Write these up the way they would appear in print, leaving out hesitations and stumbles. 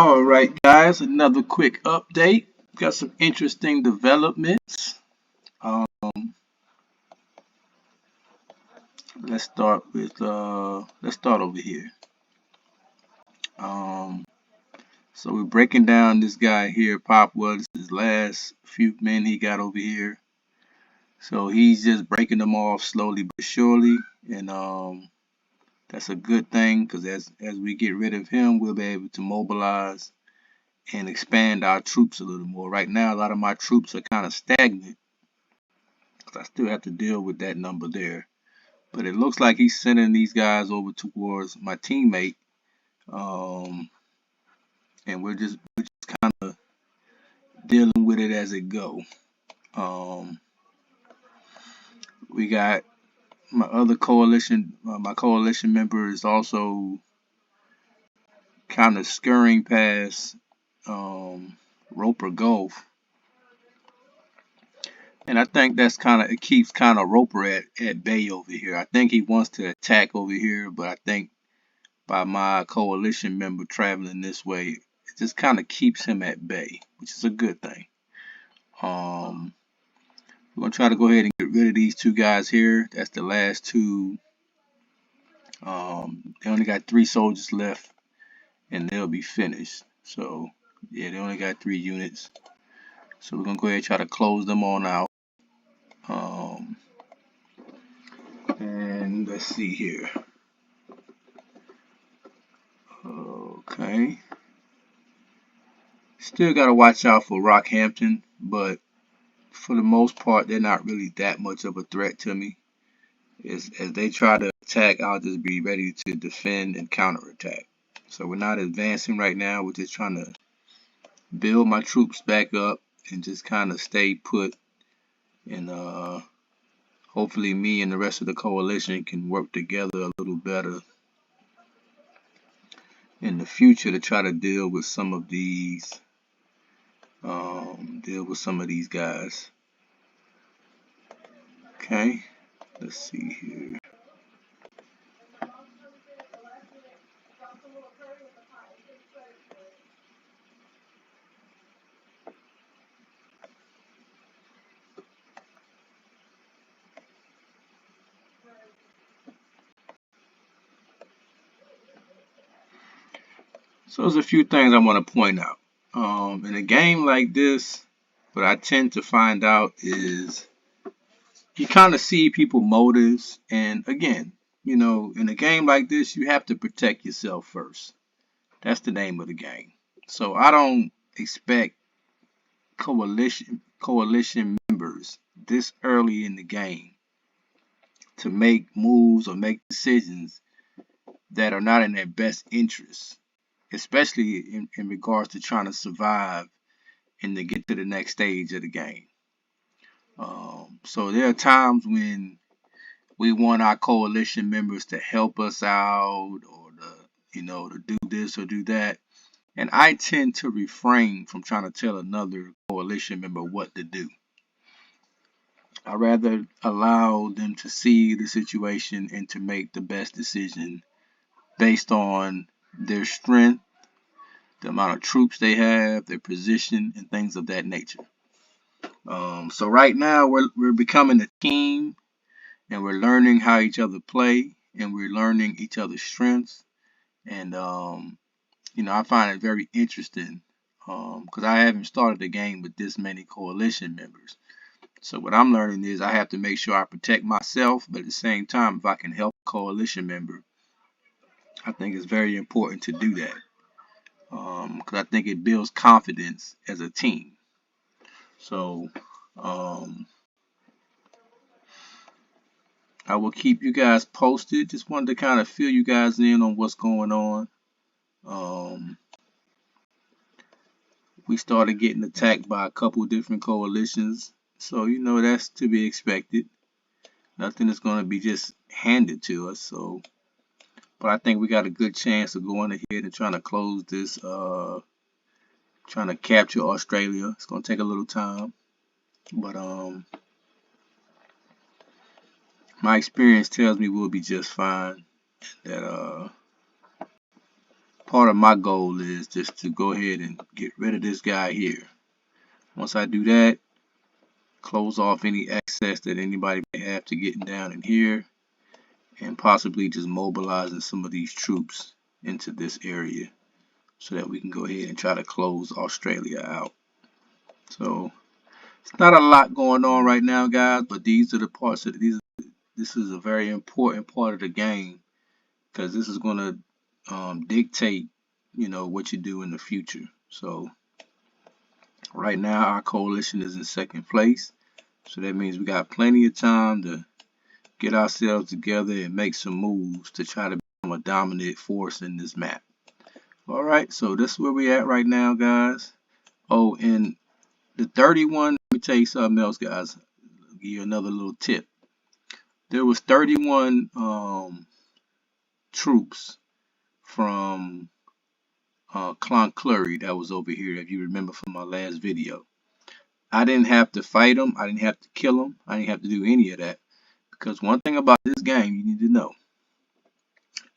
All right, guys, another quick update. Got some interesting developments. Um, let's start over here. Um, so we're breaking down this guy here, Pop was his last few men he got over here. So he's just breaking them off slowly but surely, and that's a good thing because as we get rid of him, we'll be able to mobilize and expand our troops a little more. Right now, a lot of my troops are kind of stagnant because I still have to deal with that number there. But it looks like he's sending these guys over towards my teammate, um, and we're just kind of dealing with it as it go. Um, we got my other coalition. My coalition member is also kind of scurrying past Roper Gulf, and I think that's kind of it keeps kind of Roper at bay over here. I think he wants to attack over here, but I think by my coalition member traveling this way, it just kind of keeps him at bay, which is a good thing. Um, we're gonna try to go ahead and get rid of these two guys here. That's the last two. They only got 3 soldiers left, and they'll be finished. So yeah, they only got 3 units. So we're gonna go ahead and try to close them on out. Um, and let's see here. Okay. Still gotta watch out for Rockhampton, but for the most part, they're not really that much of a threat to me. As they try to attack, I'll just be ready to defend and counterattack. So we're not advancing right now. We're just trying to build my troops back up and just kind of stay put. And hopefully me and the rest of the coalition can work together a little better in the future to try to deal with some of these guys. Okay, let's see here. So there's a few things I want to point out. In a game like this, what I tend to find out is you kind of see people motives, and again, in a game like this, you have to protect yourself first. That's the name of the game. So I don't expect coalition members this early in the game to make moves or make decisions that are not in their best interest, especially in regards to trying to survive and to get to the next stage of the game. So there are times when we want our coalition members to help us out or to do this or do that. And I tend to refrain from trying to tell another coalition member what to do. I rather allow them to see the situation and to make the best decision based on their strength, the amount of troops they have, their position, and things of that nature. So right now we're becoming a team, and we're learning how each other play, and we're learning each other's strengths. And I find it very interesting because I haven't started the game with this many coalition members. So what I'm learning is I have to make sure I protect myself, but at the same time, if I can help a coalition member, I think it's very important to do that because I think it builds confidence as a team. So um, I will keep you guys posted. Just wanted to kind of fill you guys in on what's going on. Um, we started getting attacked by a couple different coalitions, so that's to be expected. Nothing is going to be just handed to us. So, but I think we got a good chance of going ahead and trying to close this. Trying to capture Australia. It's going to take a little time, but my experience tells me we'll be just fine. That part of my goal is just to go ahead and get rid of this guy here. Once I do that, close off any access that anybody may have to getting down in here, and possibly just mobilizing some of these troops into this area so that we can go ahead and try to close Australia out. So it's not a lot going on right now, guys, but these are the parts of this is a very important part of the game, because this is going to dictate, what you do in the future. So right now our coalition is in second place, so that means we got plenty of time to get ourselves together and make some moves to try to become a dominant force in this map. All right, so this is where we at right now, guys. Oh, and the 31, let me tell you something else, guys. I'll give you another little tip. There was 31 troops from Cloncurry that was over here, if you remember from my last video. I didn't have to fight them. I didn't have to kill them. I didn't have to do any of that. Because one thing about this game you need to know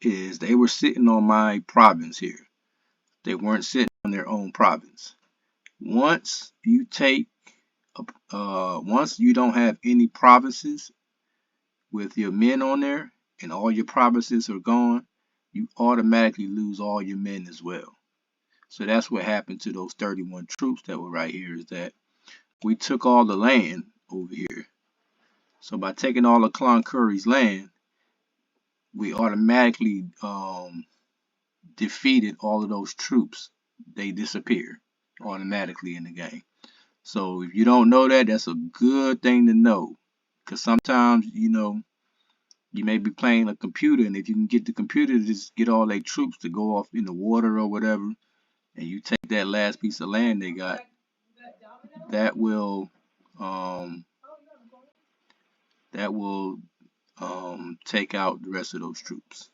is they were sitting on my province here. They weren't sitting on their own province. Once you once you don't have any provinces with your men on there and all your provinces are gone, you automatically lose all your men as well. So that's what happened to those 31 troops that were right here, is that we took all the land over here. So by taking all of Cloncurry's land, we automatically defeated all of those troops. They disappear automatically in the game. So if you don't know that, that's a good thing to know. Because sometimes, you may be playing a computer, and if you can get the computer to just get all their troops to go off in the water or whatever, and you take that last piece of land they got, that will take out the rest of those troops.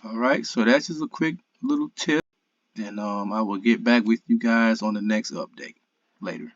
All right, so that's just a quick little tip, and I will get back with you guys on the next update later.